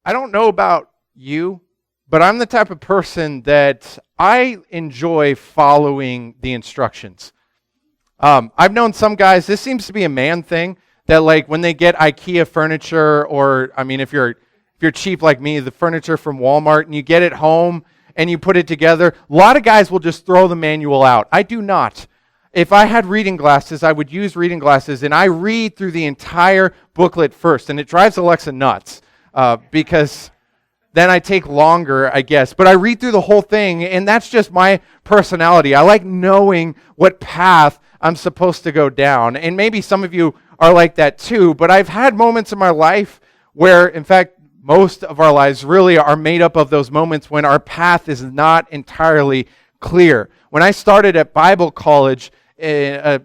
I don't know about you, but I'm the type of person that I enjoy following the instructions. I've known some guys, this seems to be a man thing, that like when they get IKEA furniture, or I mean if you're cheap like me, the furniture from Walmart, and you get it home and you put it together, a lot of guys will just throw the manual out. I do not. If I had reading glasses, I would use reading glasses, and I read through the entire booklet first, and it drives Alexa nuts because then I take longer, I guess. But I read through the whole thing, and that's just my personality. I like knowing what path I'm supposed to go down, and maybe some of you are like that too, but I've had moments in my life where, in fact, most of our lives really are made up of those moments when our path is not entirely clear. When I started at Bible college, a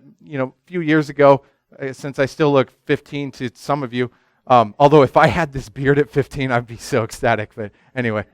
few years ago, since I still look 15 to some of you, although if I had this beard at 15, I'd be so ecstatic. But anyway,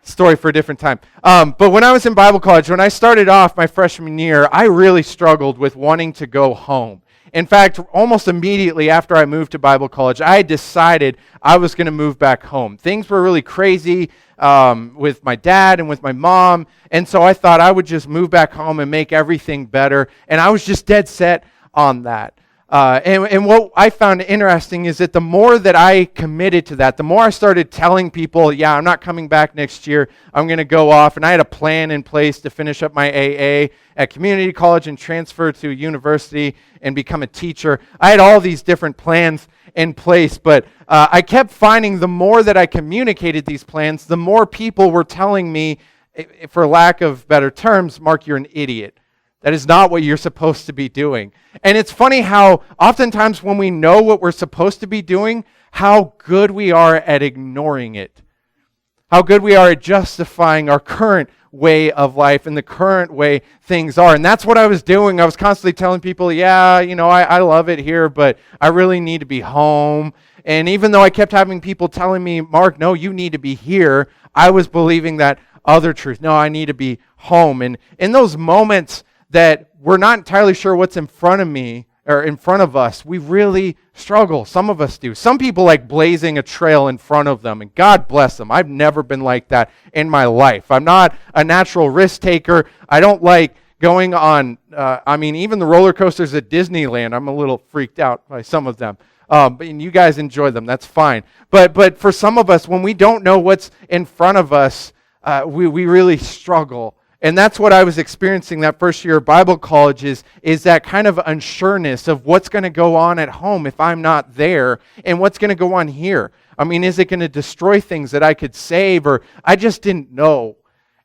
story for a different time. But when I was in Bible college, when I started off my freshman year, I really struggled with wanting to go home. In fact, almost immediately after I moved to Bible college, I decided I was going to move back home. Things were really crazy with my dad and with my mom, and so I thought I would just move back home and make everything better, and I was just dead set on that. And what I found interesting is that the more that I committed to that, the more I started telling people, yeah, I'm not coming back next year, I'm going to go off. And I had a plan in place to finish up my AA at community college and transfer to university and become a teacher. I had all these different plans in place, but I kept finding the more that I communicated these plans, the more people were telling me, for lack of better terms, Mark, you're an idiot. That is not what you're supposed to be doing. And it's funny how oftentimes when we know what we're supposed to be doing, how good we are at ignoring it. How good we are at justifying our current way of life and the current way things are. And that's what I was doing. I was constantly telling people, yeah, I love it here, but I really need to be home. And even though I kept having people telling me, Mark, no, you need to be here, I was believing that other truth. No, I need to be home. And in those moments that we're not entirely sure what's in front of me or in front of us, we really struggle. Some of us do. Some people like blazing a trail in front of them, and God bless them. I've never been like that in my life. I'm not a natural risk taker. I don't like going on, even the roller coasters at Disneyland, I'm a little freaked out by some of them. But you guys enjoy them, that's fine. But for some of us, when we don't know what's in front of us, we really struggle. And that's what I was experiencing that first year of Bible college is that kind of unsureness of what's going to go on at home if I'm not there, and what's going to go on here. I mean, is it going to destroy things that I could save, or I just didn't know.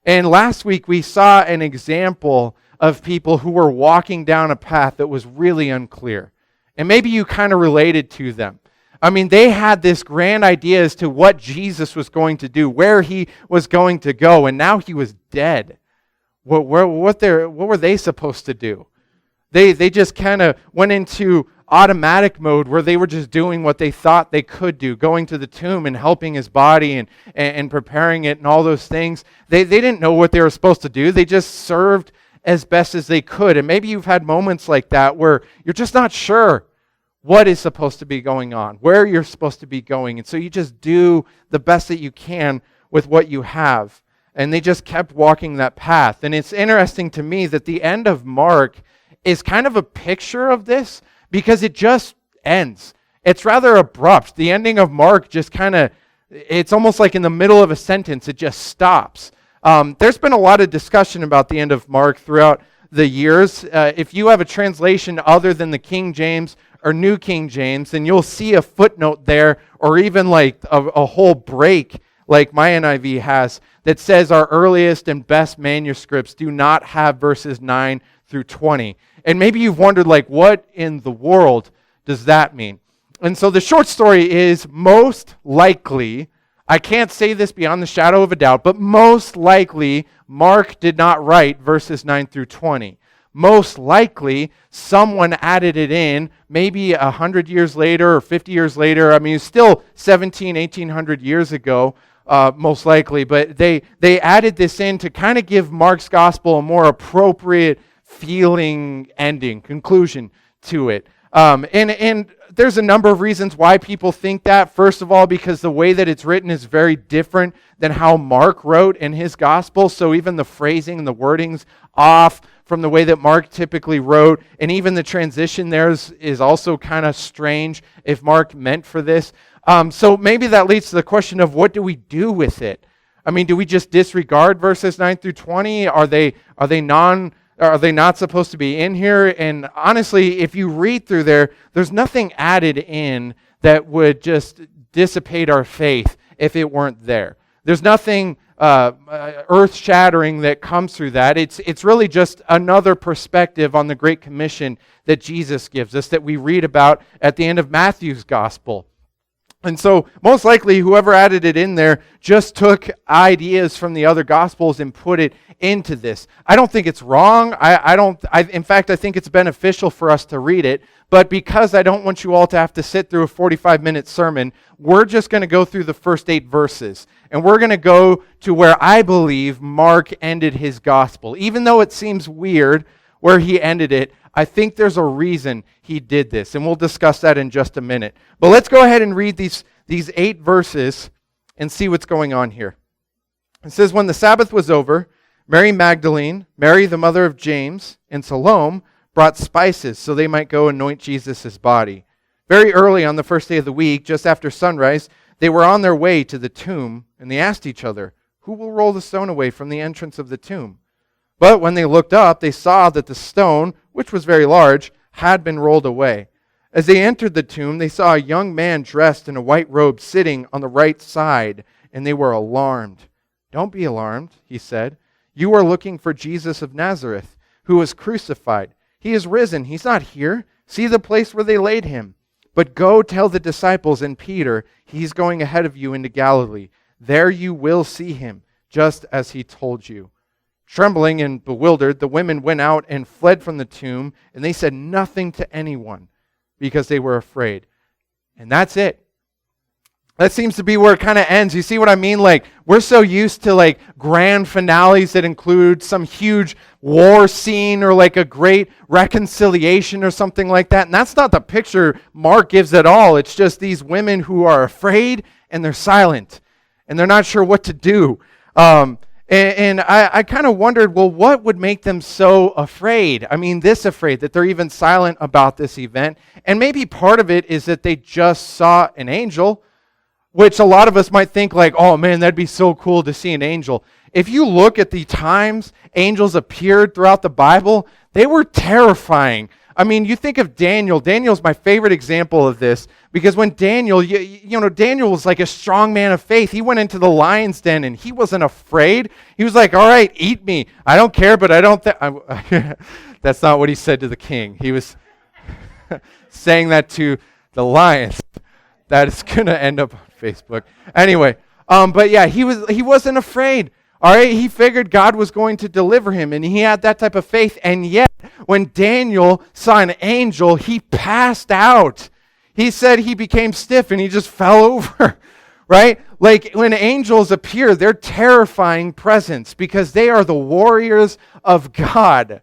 And last week we saw an example of people who were walking down a path that was really unclear. And maybe you kind of related to them. I mean, they had this grand idea as to what Jesus was going to do, where he was going to go, and now he was dead. What were they supposed to do? They just kind of went into automatic mode where they were just doing what they thought they could do, going to the tomb and helping his body and preparing it and all those things. They didn't know what they were supposed to do. They just served as best as they could. And maybe you've had moments like that where you're just not sure what is supposed to be going on, where you're supposed to be going. And so you just do the best that you can with what you have. And they just kept walking that path. And it's interesting to me that the end of Mark is kind of a picture of this because it just ends. It's rather abrupt. The ending of Mark just it's almost like in the middle of a sentence, it just stops. There's been a lot of discussion about the end of Mark throughout the years. If you have a translation other than the King James or New King James, then you'll see a footnote there, or even like a whole break like my NIV has, that says our earliest and best manuscripts do not have verses 9 through 20. And maybe you've wondered, like, what in the world does that mean? And so the short story is, most likely, I can't say this beyond the shadow of a doubt, but most likely Mark did not write verses 9 through 20. Most likely someone added it in, maybe 100 years later or 50 years later. I mean, it's still 1800 years ago. Most likely, but they added this in to kind of give Mark's gospel a more appropriate feeling ending, conclusion to it. And there's a number of reasons why people think that. First of all, because the way that it's written is very different than how Mark wrote in his gospel. So even the phrasing and the wording's off from the way that Mark typically wrote. And even the transition there is also kind of strange if Mark meant for this. So maybe that leads to the question of what do we do with it? I mean, do we just disregard verses 9 through 20? Are they not supposed to be in here? And honestly, if you read through there, there's nothing added in that would just dissipate our faith if it weren't there. There's nothing earth-shattering that comes through that. It's really just another perspective on the Great Commission that Jesus gives us that we read about at the end of Matthew's gospel. And so most likely whoever added it in there just took ideas from the other gospels and put it into this. I don't think it's wrong. In fact, I think it's beneficial for us to read it. But because I don't want you all to have to sit through a 45-minute sermon, we're just going to go through the first 8 verses. And we're going to go to where I believe Mark ended his gospel. Even though it seems weird where he ended it, I think there's a reason he did this, and we'll discuss that in just a minute. But let's go ahead and read these 8 verses and see what's going on here. It says, when the Sabbath was over, Mary Magdalene, Mary the mother of James, and Salome brought spices so they might go anoint Jesus' body. Very early on the first day of the week, just after sunrise, they were on their way to the tomb, and they asked each other, who will roll the stone away from the entrance of the tomb? But when they looked up, they saw that the stone, which was very large, had been rolled away. As they entered the tomb, they saw a young man dressed in a white robe sitting on the right side, and they were alarmed. Don't be alarmed, he said. You are looking for Jesus of Nazareth, who was crucified. He is risen. He's not here. See the place where they laid him. But go tell the disciples and Peter, he's going ahead of you into Galilee. There you will see him, just as he told you. Trembling and bewildered, the women went out and fled from the tomb, and they said nothing to anyone because they were afraid. And that's it. That seems to be where it kind of ends. You see what I mean? Like, we're so used to like grand finales that include some huge war scene or like a great reconciliation or something like that. And that's not the picture Mark gives at all. It's just these women who are afraid and they're silent and they're not sure what to do. And I kind of wondered, well, what would make them so afraid? I mean, this afraid that they're even silent about this event. And maybe part of it is that they just saw an angel, which a lot of us might think like, oh man, that'd be so cool to see an angel. If you look at the times angels appeared throughout the Bible, they were terrifying. I mean, you think of Daniel. Daniel's my favorite example of this because when Daniel, Daniel was like a strong man of faith. He went into the lion's den and he wasn't afraid. He was like, all right, eat me. I don't care, but I don't That's not what he said to the king. He was saying that to the lions. That is going to end up on Facebook. Anyway, but yeah, he wasn't afraid. All right, he figured God was going to deliver him, and he had that type of faith. And yet, when Daniel saw an angel, he passed out. He said he became stiff and he just fell over, right? Like when angels appear, they're terrifying presence because they are the warriors of God.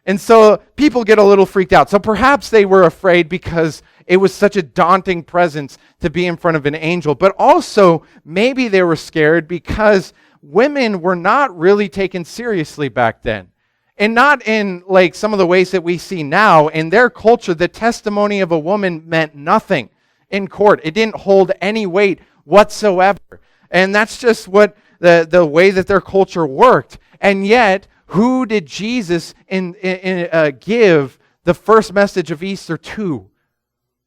And so people get a little freaked out. So perhaps they were afraid because it was such a daunting presence to be in front of an angel. But also, maybe they were scared because women were not really taken seriously back then. And not in like some of the ways that we see now. In their culture, the testimony of a woman meant nothing in court. It didn't hold any weight whatsoever. And that's just what the way that their culture worked. And yet, who did Jesus give the first message of Easter to?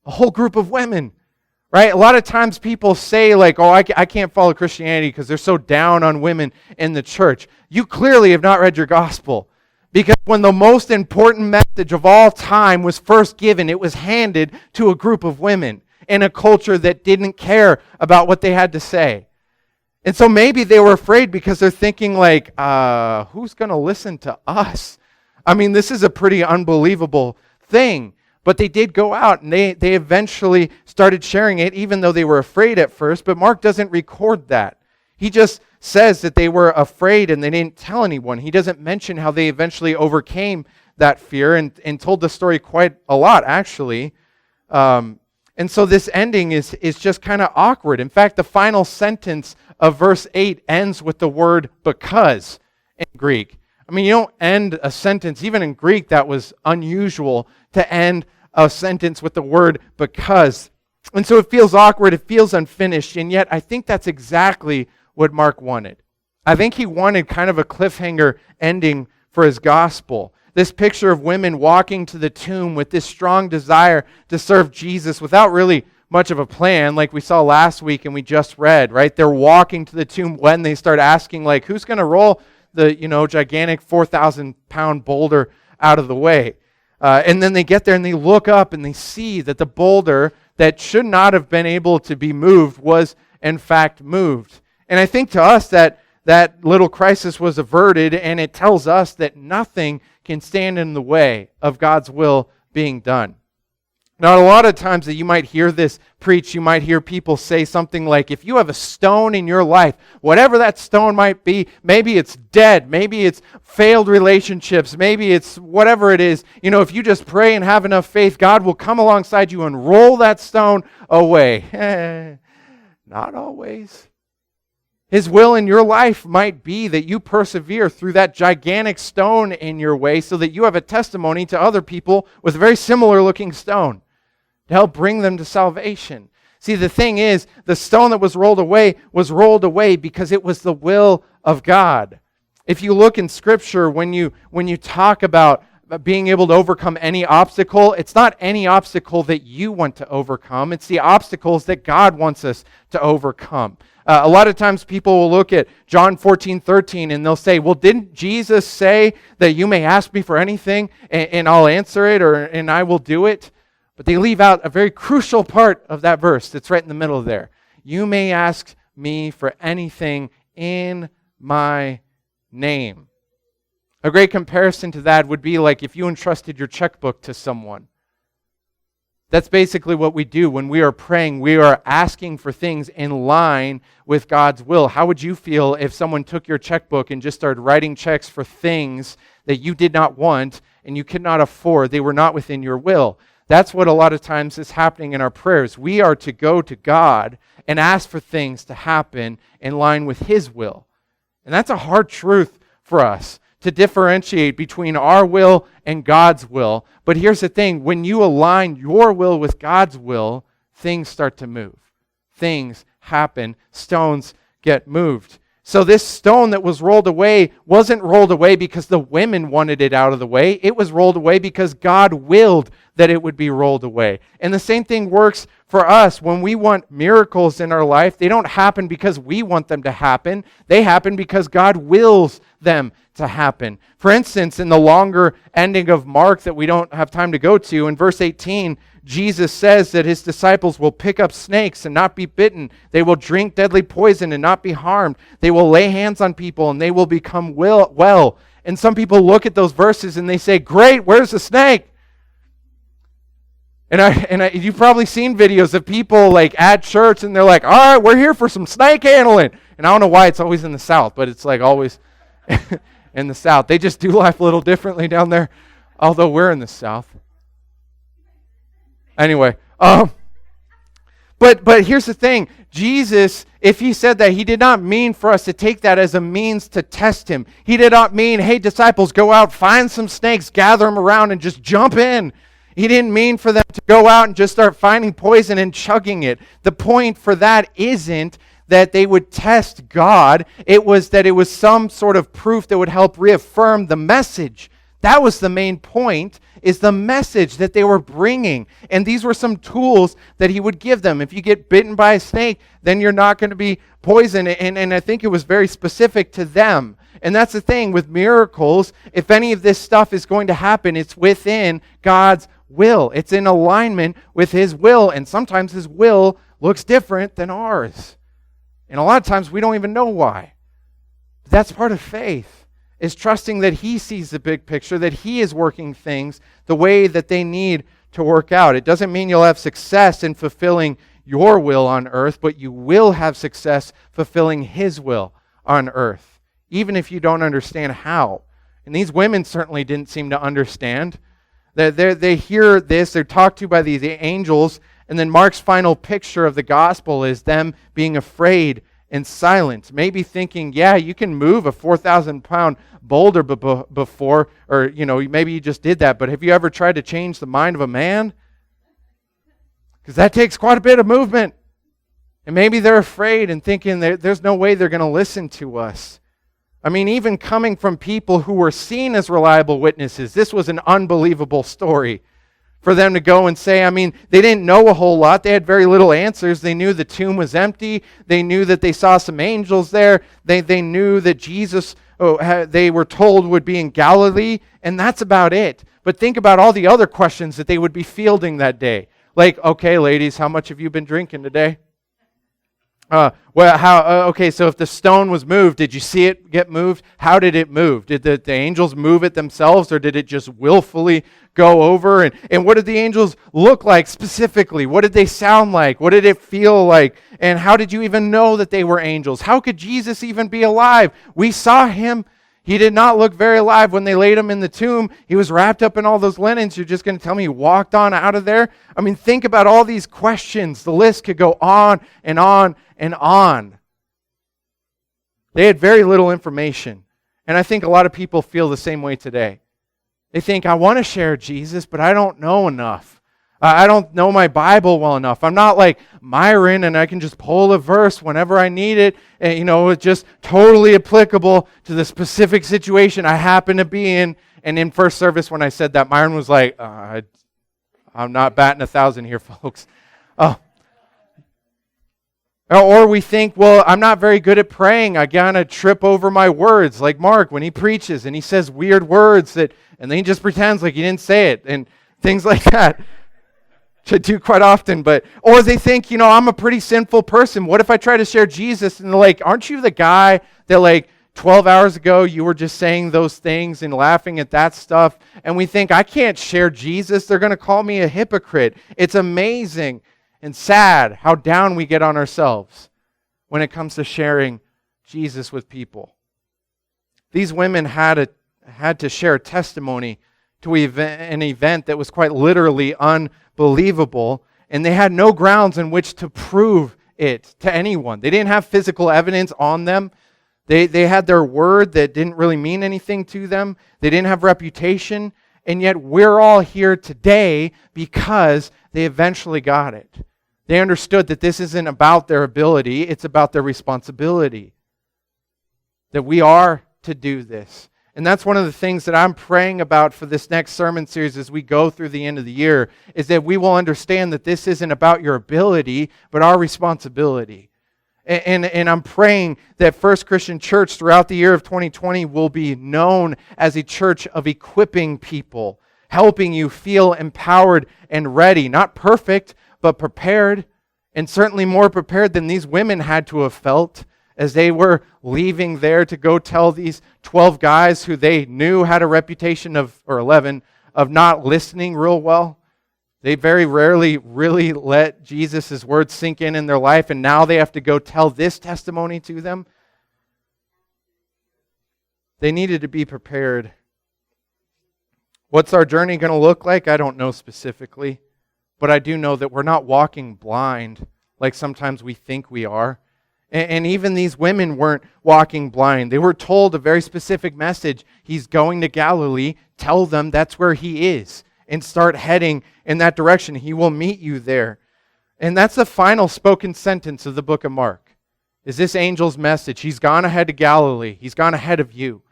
A whole group of women. Right? A lot of times people say like, oh, I can't follow Christianity because they're so down on women in the church. You clearly have not read your gospel. Because when the most important message of all time was first given, it was handed to a group of women in a culture that didn't care about what they had to say. And so maybe they were afraid because they're thinking like, who's going to listen to us? I mean, this is a pretty unbelievable thing. But they did go out and they eventually started sharing it, even though they were afraid at first. But Mark doesn't record that. He just says that they were afraid and they didn't tell anyone. He doesn't mention how they eventually overcame that fear and told the story quite a lot, actually. And And so this ending is just kind of awkward. In fact, the final sentence of verse 8 ends with the word because in Greek. I mean, you don't end a sentence, even in Greek that was unusual to end a sentence with the word because. And so it feels awkward, it feels unfinished, and yet I think that's exactly what Mark wanted. I think he wanted kind of a cliffhanger ending for his gospel. This picture of women walking to the tomb with this strong desire to serve Jesus without really much of a plan, like we saw last week and we just read, right? They're walking to the tomb when they start asking, like, who's going to roll the, gigantic 4,000-pound boulder out of the way? And then they get there and they look up and they see that the boulder that should not have been able to be moved was, in fact, moved. And I think to us that little crisis was averted, and it tells us that nothing can stand in the way of God's will being done. Now, a lot of times that you might hear this preached, you might hear people say something like, if you have a stone in your life, whatever that stone might be, maybe it's dead, maybe it's failed relationships, maybe it's whatever it is, if you just pray and have enough faith, God will come alongside you and roll that stone away. Not always. His will in your life might be that you persevere through that gigantic stone in your way so that you have a testimony to other people with a very similar looking stone to help bring them to salvation. See, the thing is, the stone that was rolled away because it was the will of God. If you look in Scripture, when you talk about being able to overcome any obstacle, it's not any obstacle that you want to overcome. It's the obstacles that God wants us to overcome. A lot of times people will look at John 14:13 and they'll say, well, didn't Jesus say that you may ask me for anything and I'll answer it and I will do it? But they leave out a very crucial part of that verse that's right in the middle there. You may ask me for anything in my name. A great comparison to that would be like if you entrusted your checkbook to someone. That's basically what we do when we are praying. We are asking for things in line with God's will. How would you feel if someone took your checkbook and just started writing checks for things that you did not want and you could not afford? They were not within your will. That's what a lot of times is happening in our prayers. We are to go to God and ask for things to happen in line with His will. And that's a hard truth for us, to differentiate between our will and God's will. But here's the thing, when you align your will with God's will, things start to move. Things happen. Stones get moved. So this stone that was rolled away wasn't rolled away because the women wanted it out of the way. It was rolled away because God willed that it would be rolled away. And the same thing works for us. When we want miracles in our life, they don't happen because we want them to happen. They happen because God wills them to happen. For instance, in the longer ending of Mark that we don't have time to go to, in verse 18, Jesus says that His disciples will pick up snakes and not be bitten. They will drink deadly poison and not be harmed. They will lay hands on people and they will become well. And some people look at those verses and they say, great, where's the snake? And you've probably seen videos of people like at church and they're like, all right, we're here for some snake handling. And I don't know why it's always in the South, but it's like always in the South. They just do life a little differently down there, although we're in the South. Anyway, but here's the thing. Jesus, if He said that, He did not mean for us to take that as a means to test Him. He did not mean, hey, disciples, go out, find some snakes, gather them around, and just jump in. He didn't mean for them to go out and just start finding poison and chugging it. The point for that isn't that they would test God. It was that it was some sort of proof that would help reaffirm the message. That was the main point, is the message that they were bringing. And these were some tools that He would give them. If you get bitten by a snake, then you're not going to be poisoned. And I think it was very specific to them. And that's the thing with miracles. If any of this stuff is going to happen, it's within God's will. It's in alignment with His will. And sometimes His will looks different than ours. And a lot of times we don't even know why. But that's part of faith, is trusting that He sees the big picture, that He is working things the way that they need to work out. It doesn't mean you'll have success in fulfilling your will on earth, but you will have success fulfilling His will on earth, even if you don't understand how. And these women certainly didn't seem to understand. They hear this, they're talked to by these angels, And then Mark's final picture of the gospel is them being afraid and silent. Maybe thinking, yeah, you can move a 4,000-pound boulder before, or, maybe you just did that. But have you ever tried to change the mind of a man? Because that takes quite a bit of movement. And maybe they're afraid and thinking there's no way they're going to listen to us. I mean, even coming from people who were seen as reliable witnesses, this was an unbelievable story for them to go and say. I mean, they didn't know a whole lot. They had very little answers. They knew the tomb was empty. They knew that they saw some angels there. They knew that Jesus, they were told, would be in Galilee, and that's about it. But think about all the other questions that they would be fielding that day. Like, okay, ladies, how much have you been drinking today? Okay, so if the stone was moved, did you see it get moved? How did it move? Did the angels move it themselves, or did it just willfully go over? And what did the angels look like specifically? What did they sound like? What did it feel like? And how did you even know that they were angels? How could Jesus even be alive? We saw him. He did not look very alive when they laid him in the tomb. He was wrapped up in all those linens. You're just going to tell me he walked on out of there? I mean, think about all these questions. The list could go on and on and on. They had very little information. And I think a lot of people feel the same way today. They think, I want to share Jesus, but I don't know enough. I don't know my Bible well enough. I'm not like Myron, and I can just pull a verse whenever I need it. And, it's just totally applicable to the specific situation I happen to be in. And in first service, when I said that, Myron was like, I'm not batting 1,000 here, folks. Oh. Or we think, well, I'm not very good at praying. I gotta trip over my words, like Mark when he preaches and he says weird words and then he just pretends like he didn't say it and things like that. Which I do quite often. Or they think, I'm a pretty sinful person. What if I try to share Jesus and they're like, aren't you the guy that 12 hours ago you were just saying those things and laughing at that stuff? And we think, I can't share Jesus. They're going to call me a hypocrite. It's amazing and sad how down we get on ourselves when it comes to sharing Jesus with people. These women had to share a testimony to an event that was quite literally unbelievable, and they had no grounds in which to prove it to anyone. They didn't have physical evidence on them. They had their word that didn't really mean anything to them. They didn't have reputation, and yet we're all here today because they eventually got it. They understood that this isn't about their ability, it's about their responsibility. That we are to do this. And that's one of the things that I'm praying about for this next sermon series as we go through the end of the year, is that we will understand that this isn't about your ability, but our responsibility. And I'm praying that First Christian Church throughout the year of 2020 will be known as a church of equipping people, helping you feel empowered and ready, not perfect, but prepared, and certainly more prepared than these women had to have felt as they were leaving there to go tell these 12 guys who they knew had a reputation of, or 11, of not listening real well. They very rarely really let Jesus' words sink in their life, and now they have to go tell this testimony to them. They needed to be prepared. What's our journey going to look like? I don't know specifically, but I do know that we're not walking blind like sometimes we think we are. And even these women weren't walking blind. They were told a very specific message. He's going to Galilee. Tell them that's where he is. And start heading in that direction. He will meet you there. And that's the final spoken sentence of the book of Mark. Is this angel's message. He's gone ahead to Galilee. He's gone ahead of you.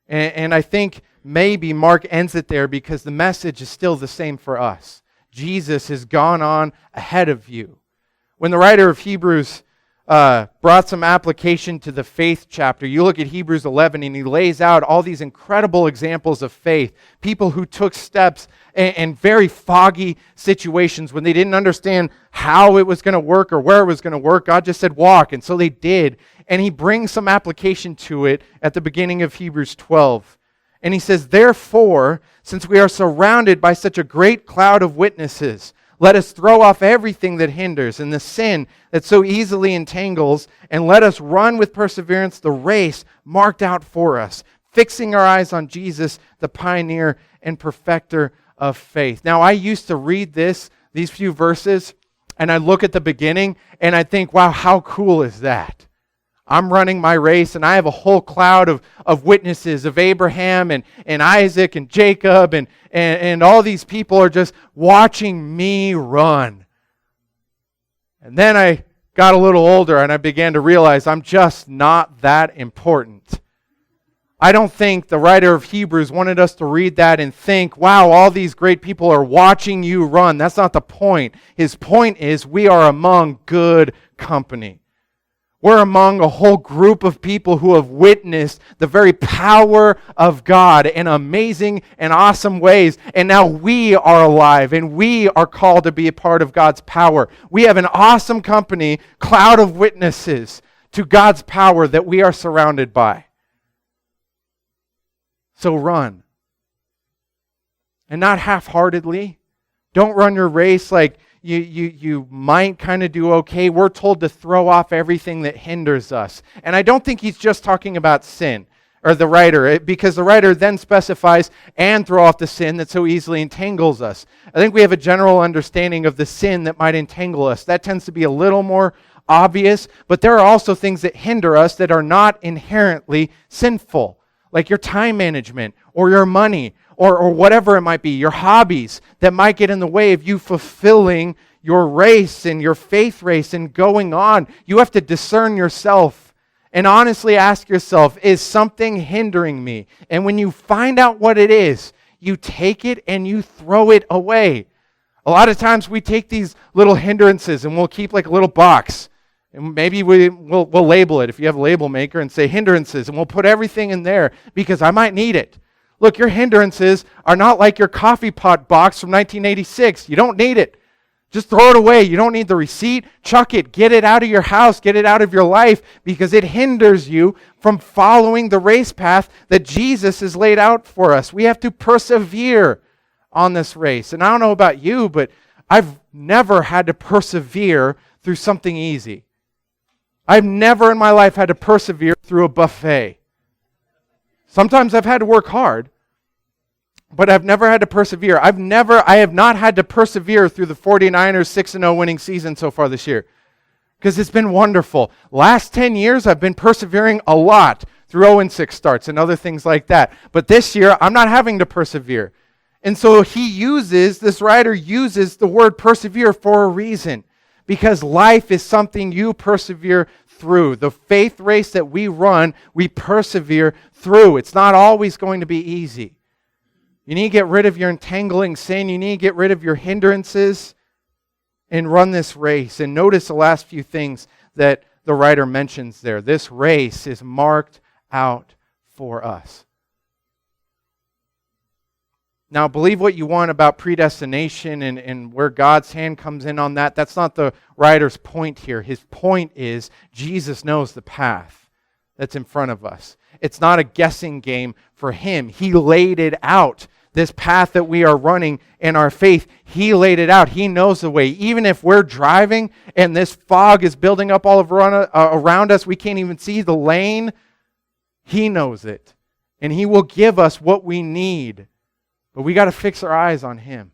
And I think maybe Mark ends it there because the message is still the same for us. Jesus has gone on ahead of you. When the writer of Hebrews brought some application to the faith chapter. You look at Hebrews 11 and he lays out all these incredible examples of faith. People who took steps in very foggy situations when they didn't understand how it was going to work or where it was going to work. God just said walk, and so they did. And he brings some application to it at the beginning of Hebrews 12. And he says, therefore, since we are surrounded by such a great cloud of witnesses, let us throw off everything that hinders and the sin that so easily entangles, and let us run with perseverance the race marked out for us, fixing our eyes on Jesus, the pioneer and perfecter of faith. Now, I used to read these few verses, And I look at the beginning and I think, wow, how cool is that? I'm running my race and I have a whole cloud of witnesses of Abraham and Isaac and Jacob and all these people are just watching me run. And then I got a little older and I began to realize I'm just not that important. I don't think the writer of Hebrews wanted us to read that and think, wow, all these great people are watching you run. That's not the point. His point is we are among good company. We're among a whole group of people who have witnessed the very power of God in amazing and awesome ways. And now we are alive and we are called to be a part of God's power. We have an awesome company, cloud of witnesses to God's power that we are surrounded by. So run. And not half-heartedly. Don't run your race like you might kind of do okay. We're told to throw off everything that hinders us. And I don't think he's just talking about sin, or the writer, because the writer then specifies, and throw off the sin that so easily entangles us. I think we have a general understanding of the sin that might entangle us. That tends to be a little more obvious, but there are also things that hinder us that are not inherently sinful, like your time management, or your money, or whatever it might be, your hobbies that might get in the way of you fulfilling your race and your faith race and going on. You have to discern yourself and honestly ask yourself, is something hindering me? And when you find out what it is, you take it and you throw it away. A lot of times we take these little hindrances and we'll keep like a little box. And maybe we'll label it if you have a label maker and say hindrances, and we'll put everything in there because I might need it. Look, your hindrances are not like your coffee pot box from 1986. You don't need it. Just throw it away. You don't need the receipt. Chuck it. Get it out of your house. Get it out of your life because it hinders you from following the race path that Jesus has laid out for us. We have to persevere on this race. And I don't know about you, but I've never had to persevere through something easy. I've never in my life had to persevere through a buffet. Sometimes I've had to work hard, but I've never had to persevere. I have not had to persevere through the 49ers 6-0 winning season so far this year because it's been wonderful. Last 10 years, I've been persevering a lot through 0-6 starts and other things like that. But this year, I'm not having to persevere. And so this writer uses the word persevere for a reason. Because life is something you persevere through. The faith race that we run, we persevere through. It's not always going to be easy. You need to get rid of your entangling sin. You need to get rid of your hindrances and run this race. And notice the last few things that the writer mentions there. This race is marked out for us. Now, believe what you want about predestination and where God's hand comes in on that. That's not the writer's point here. His point is Jesus knows the path that's in front of us. It's not a guessing game for him. He laid it out. This path that we are running in our faith, he laid it out. He knows the way. Even if we're driving and this fog is building up all around us, we can't even see the lane, he knows it. And he will give us what we need. But we got to fix our eyes on him.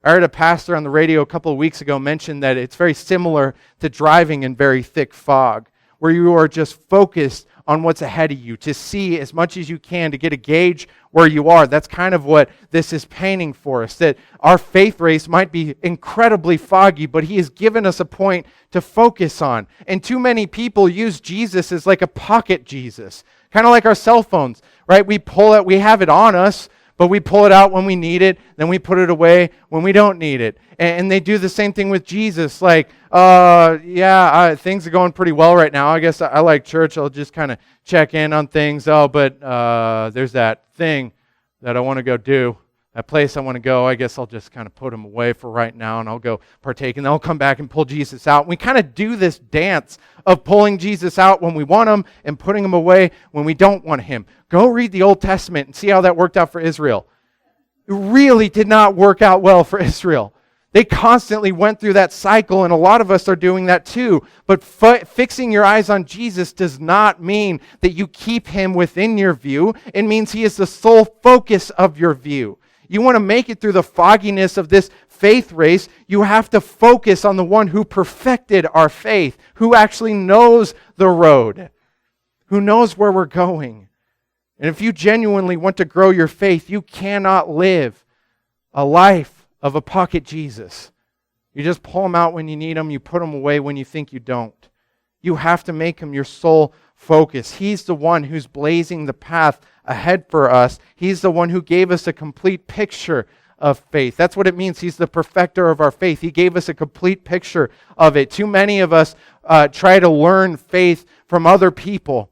I heard a pastor on the radio a couple of weeks ago mention that it's very similar to driving in very thick fog, where you are just focused on what's ahead of you, to see as much as you can, to get a gauge where you are. That's kind of what this is painting for us, that our faith race might be incredibly foggy, but he has given us a point to focus on. And too many people use Jesus as like a pocket Jesus, kind of like our cell phones, right? We pull it, we have it on us, but we pull it out when we need it, then we put it away when we don't need it. And they do the same thing with Jesus. Like, things are going pretty well right now. I guess I like church. I'll just kind of check in on things. Oh, but there's that thing that I want to go do. That place I want to go, I guess I'll just kind of put them away for right now, and I'll go partake, and then I'll come back and pull Jesus out. And we kind of do this dance of pulling Jesus out when we want him and putting him away when we don't want him. Go read the Old Testament and see how that worked out for Israel. It really did not work out well for Israel. They constantly went through that cycle, and a lot of us are doing that too. But fixing your eyes on Jesus does not mean that you keep him within your view. It means he is the sole focus of your view. You want to make it through the fogginess of this faith race, you have to focus on the one who perfected our faith, who actually knows the road, who knows where we're going. And if you genuinely want to grow your faith, you cannot live a life of a pocket Jesus. You just pull him out when you need him, you put him away when you think you don't. You have to make him your sole focus. He's the one who's blazing the path ahead for us. He's the one who gave us a complete picture of faith. That's what it means. He's the perfecter of our faith. He gave us a complete picture of it. Too many of us try to learn faith from other people.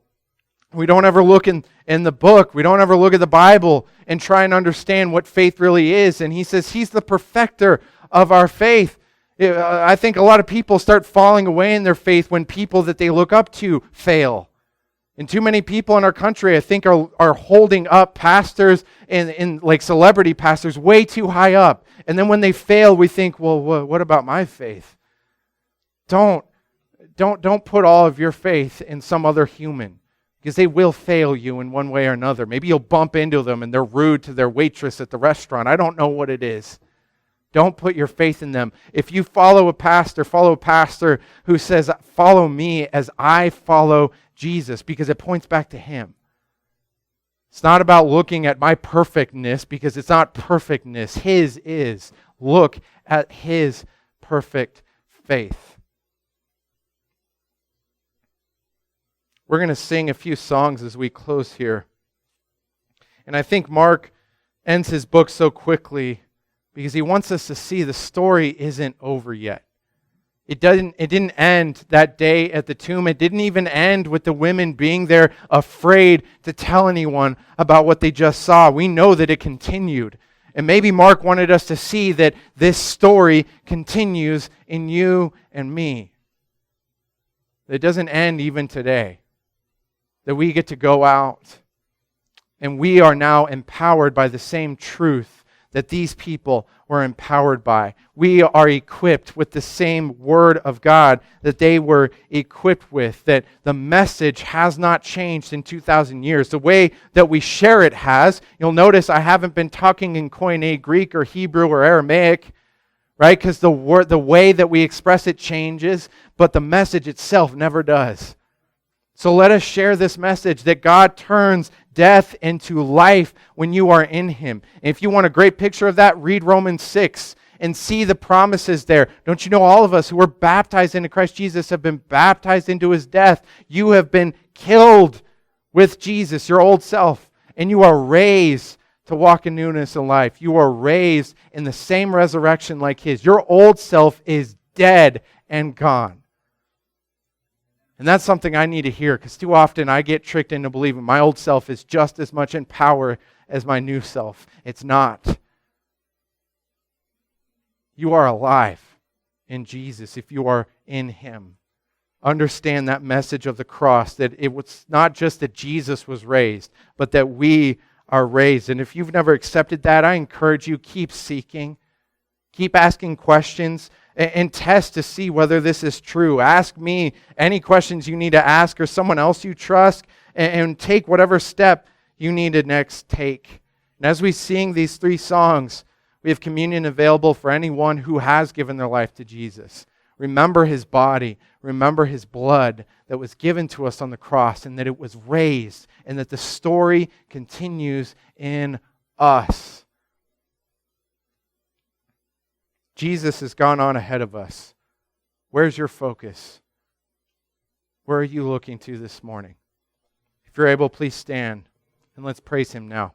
We don't ever look in the book. We don't ever look at the Bible and try and understand what faith really is. And he says he's the perfecter of our faith. I think a lot of people start falling away in their faith when people that they look up to fail. And too many people in our country, I think, are holding up pastors and like celebrity pastors way too high up. And then when they fail, we think, well, what about my faith? Don't put all of your faith in some other human, because they will fail you in one way or another. Maybe you'll bump into them and they're rude to their waitress at the restaurant. I don't know what it is. Don't put your faith in them. If you follow a pastor who says, follow me as I follow Jesus, because it points back to him. It's not about looking at my perfectness, because it's not perfectness. His is. Look at his perfect faith. We're going to sing a few songs as we close here. And I think Mark ends his book so quickly because he wants us to see the story isn't over yet. It didn't end that day at the tomb. It didn't even end with the women being there afraid to tell anyone about what they just saw. We know that it continued. And maybe Mark wanted us to see that this story continues in you and me. It doesn't end even today. That we get to go out and we are now empowered by the same truth that these people were empowered by. We are equipped with the same word of God that they were equipped with, that the message has not changed in 2,000 years. The way that we share it has. You'll notice I haven't been talking in Koine Greek or Hebrew or Aramaic, right? Because the way that we express it changes, but the message itself never does. So let us share this message that God turns death into life when you are in him. And if you want a great picture of that, read Romans 6 and see the promises there. Don't you know all of us who were baptized into Christ Jesus have been baptized into his death? You have been killed with Jesus, your old self, and you are raised to walk in newness of life. You are raised in the same resurrection like his. Your old self is dead and gone. And that's something I need to hear, because too often I get tricked into believing my old self is just as much in power as my new self. It's not. You are alive in Jesus if you are in him. Understand that message of the cross, that it was not just that Jesus was raised, but that we are raised. And if you've never accepted that, I encourage you, keep seeking. Keep asking questions. And test to see whether this is true. Ask me any questions you need to ask, or someone else you trust, and take whatever step you need to next take. And as we sing these 3 songs, we have communion available for anyone who has given their life to Jesus. Remember his body. Remember his blood that was given to us on the cross, and that it was raised, and that the story continues in us. Jesus has gone on ahead of us. Where's your focus? Where are you looking to this morning? If you're able, please stand and let's praise him now.